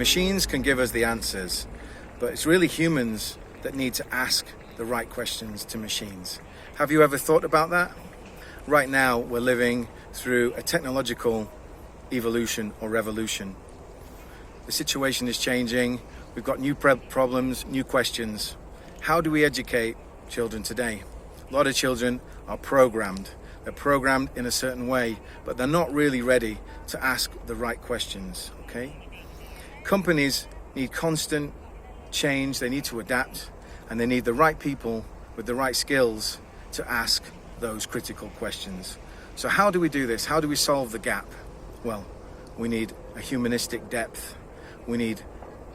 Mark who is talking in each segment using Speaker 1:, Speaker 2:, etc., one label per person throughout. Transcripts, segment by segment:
Speaker 1: Machines can give us the answers, but it's really humans that need to ask the right questions to machines. Have you ever thought about that? Right now, we're living through a technological evolution or revolution. The situation is changing. We've got new problems, new questions. How do we educate children today? A lot of children are programmed. They're programmed in a certain way, but they're not really ready to ask the right questions, okay? Companies need constant change, they need to adapt, and they need the right people with the right skills to ask those critical questions. So how do we do this? How do we solve the gap? Well, we need a humanistic depth. We need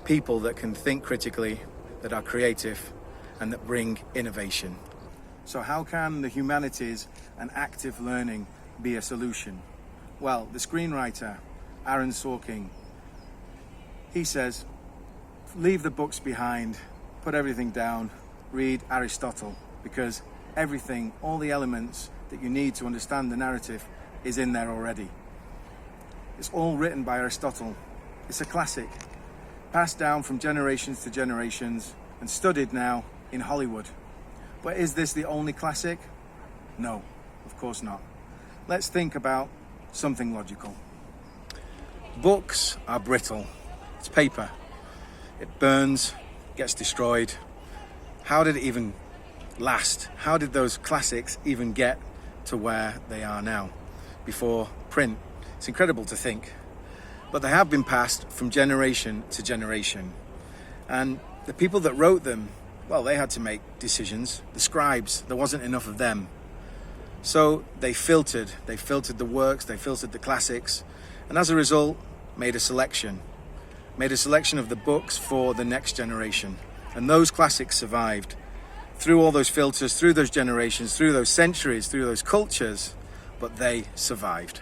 Speaker 1: people that can think critically, that are creative, and that bring innovation. So how can the humanities and active learning be a solution? Well, the screenwriter, Aaron Sorkin, he says, leave the books behind, put everything down, read Aristotle, because everything, all the elements that you need to understand the narrative is in there already. It's all written by Aristotle. It's a classic, passed down from generations to generations and studied now in Hollywood. But is this the only classic? No, of course not. Let's think about something logical. Books are brittle. It's paper. It burns, gets destroyed. How did it even last? How did those classics even get to where they are now, before print? It's incredible to think. But they have been passed from generation to generation. And the people that wrote them, well, they had to make decisions. The scribes, there wasn't enough of them. So they filtered the works, they filtered the classics, and as a result, made a selection of the books for the next generation. And those classics survived through all those filters, through those generations, through those centuries, through those cultures, but they survived.